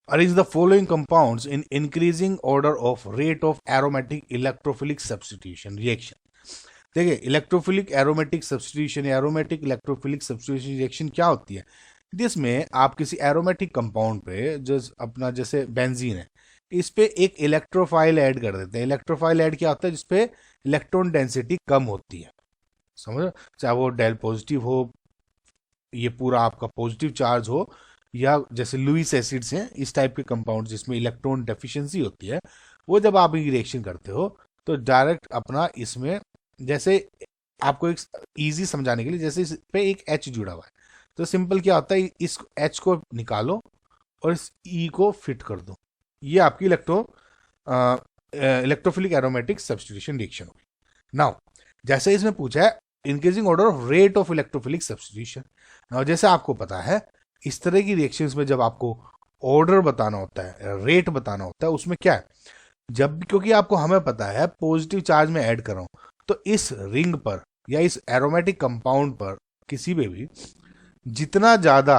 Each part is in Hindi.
Arrange the following compounds in increasing order of rate of aromatic electrophilic substitution reaction. देखिए इलेक्ट्रोफिलिक एरोमेटिक सब्स्टिट्यूशन या एरोमेटिक इलेक्ट्रोफिलिक सब्स्टिट्यूशन रिएक्शन क्या होती है, जिसमें आप किसी एरोमेटिक कंपाउंड पे जो अपना जैसे बेंजीन है इस पे एक इलेक्ट्रोफाइल ऐड कर देते हैं। इलेक्ट्रोफाइल ऐड क्या होता है, जिसपे इलेक्ट्रॉन डेंसिटी कम होती है, समझो, चाहे वो डेल पॉजिटिव हो, ये पूरा आपका पॉजिटिव चार्ज हो, या जैसे लुईस एसिड्स हैं इस टाइप के कंपाउंड जिसमें इलेक्ट्रॉन डेफिशिएंसी होती है, वो जब आप रिएक्शन करते हो तो डायरेक्ट अपना इसमें जैसे आपको एक इजी समझाने के लिए जैसे इस पे एक एच जुड़ा हुआ है तो सिंपल क्या होता है, इस एच को निकालो और इस ई को फिट कर दो, ये आपकी इलेक्ट्रोफिलिक एरोमेटिक सब्स्टिट्यूशन रिएक्शन होगी। नाउ जैसे इसमें पूछा है increasing order of rate of electrophilic substitution, now जैसे आपको पता है इस तरह की रिएक्शंस में जब आपको ऑर्डर बताना होता है, रेट बताना होता है, उसमें क्या है, जब क्योंकि आपको हमें पता है पॉजिटिव चार्ज में ऐड कर रहा हूं तो इस रिंग पर या इस एरोमेटिक कंपाउंड पर किसी पे भी जितना ज्यादा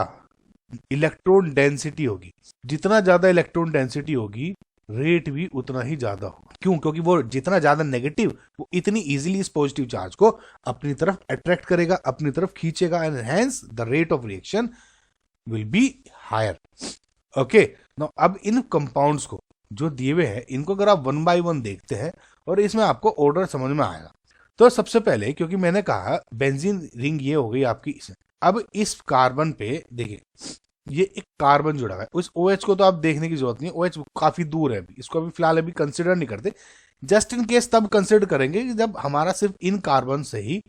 इलेक्ट्रॉन डेंसिटी होगी, जितना ज्यादा इलेक्ट्रॉन डेंसिटी होगी रेट भी उतना ही ज्यादा होगा। क्यों? क्योंकि वो जितना ज्यादा नेगेटिव वो इतनी इजीली इस पॉजिटिव चार्ज को अपनी तरफ अट्रैक्ट करेगा, अपनी तरफ खींचेगा, and hence the rate of reaction will be higher. Okay, now अब इन कंपाउंड्स को जो दिए हुए हैं इनको अगर आप वन बाय वन देखते हैं और इसमें आपको ऑर्डर समझ में आएगा। तो सबसे पहले क्योंकि मैंने कहा बेंजीन रिंग ये हो गई आपकी इसमें, अब इस कार्बन पे देखिए ये एक कार्बन जुड़ा हुआ है, उस OH को तो आप देखने की जरूरत नहीं है, OH काफी दूर है, इसको अभी फिलहाल अभी कंसिडर नहीं करते, जस्ट इन केस तब कंसिडर करेंगे कि जब हमारा सिर्फ इन कार्बन से ही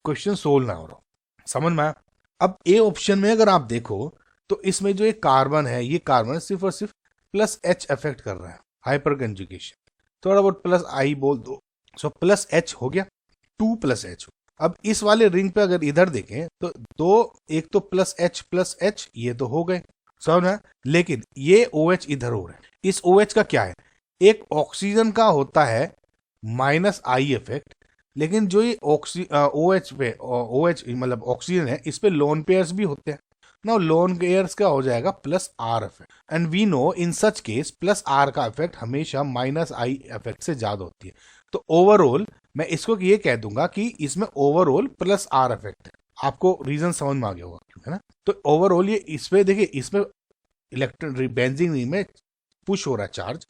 क्वेश्चन सोल्व ना हो रहा, समझ में आया। अब ए ऑप्शन में अगर आप देखो तो इसमें जो एक कार्बन है ये कार्बन सिर्फ और सिर्फ प्लस H इफेक्ट कर रहा है, हाइपर कंजुगेशन, थोड़ा बहुत प्लस I बोल दो, सो प्लस H हो गया, 2 प्लस H। अब इस वाले रिंग पे अगर इधर देखें तो दो, एक तो प्लस H ये तो हो गए, समझ में, लेकिन ये OH इधर हो रहा है, इस OH का क्या है, एक ऑक्सीजन का होता है माइनस I इफेक्ट, लेकिन जो ये OH पे OH मतलब ऑक्सीजन है इस पे लोन पेयर्स भी होते हैं। नाउ लोन पेयर्स का हो जाएगा plus R effect, and we know in such case plus R का इफेक्ट हमेशा माइनस I इफेक्ट से ज्यादा होती है। तो ओवरऑल मैं इसको ये कह दूंगा कि इसमें ओवरऑल प्लस R इफेक्ट है, आपको रीजन समझ में आ गया होगा, है ना। तो ओवरऑल ये इसमें देखिए इसमें इलेक्ट्रॉन बेंजीन रिंग में पुश हो रहा है चार्ज,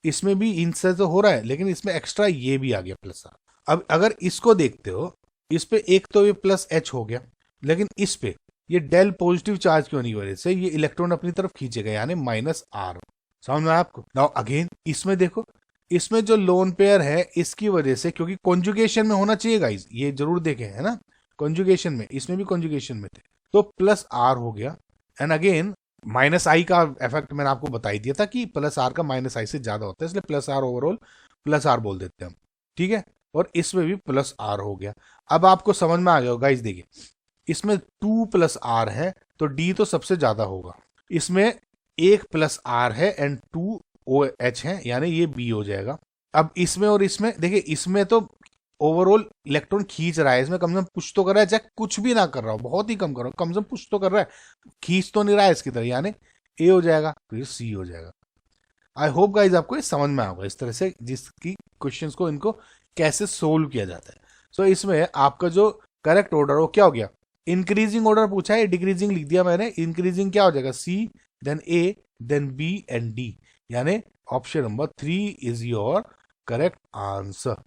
इसमें भी इनसे तो हो रहा है लेकिन इसमें एक्स्ट्रा ये भी आ गया प्लस R। अब अगर इसको देखते हो इस पे एक तो ये प्लस H हो गया, लेकिन इस पे ये डेल पॉजिटिव चार्ज की होने की वजह से ये इलेक्ट्रॉन अपनी तरफ खींचेगा, यानी माइनस R, समझ में आपको। नाउ अगेन इसमें देखो, इसमें जो लोन पेयर है इसकी वजह से, क्योंकि कॉन्जुगेशन में होना चाहिए गाइस, ये जरूर देखें, है ना, कॉन्जुगेशन में, इसमें भी कॉन्जुगेशन में थे, तो प्लस R हो गया, एंड अगेन माइनस I का इफेक्ट मैंने आपको बता ही दिया था कि प्लस R का माइनस I से ज्यादा होता है, इसलिए plus R overall plus R बोल देते हैं हम, ठीक है। और इसमें भी प्लस R हो गया। अब आपको समझ में आ गया होगा, गाइस देखिए इसमें 2 प्लस R है तो D तो सबसे ज्यादा होगा, इसमें 1 प्लस R है एंड 2 OH है, यानी ये B हो जाएगा। अब इसमें और इसमें देखिए, इसमें तो ओवरऑल इलेक्ट्रॉन खींच रहा है, इसमें कम से कम पुश तो कर रहा है, चाहे कुछ भी ना कर रहा हो, बहुत ही कम कर रहा हो, कम से कम पुश तो कर रहा है, खींच तो नहीं रहा है इसकी तरह, यानी A हो जाएगा, फिर C हो जाएगा। आई होप गाइज आपको ये समझ में आएगा इस तरह से जिसकी क्वेश्चंस को इनको कैसे सोल्व किया जाता है। सो इसमें आपका जो करेक्ट ऑर्डर हो क्या हो गया, इंक्रीजिंग ऑर्डर पूछा है, डिक्रीजिंग लिख दिया मैंने, इंक्रीजिंग क्या हो जाएगा, C देन A देन B एंड D, यानी option number 3 is your correct answer.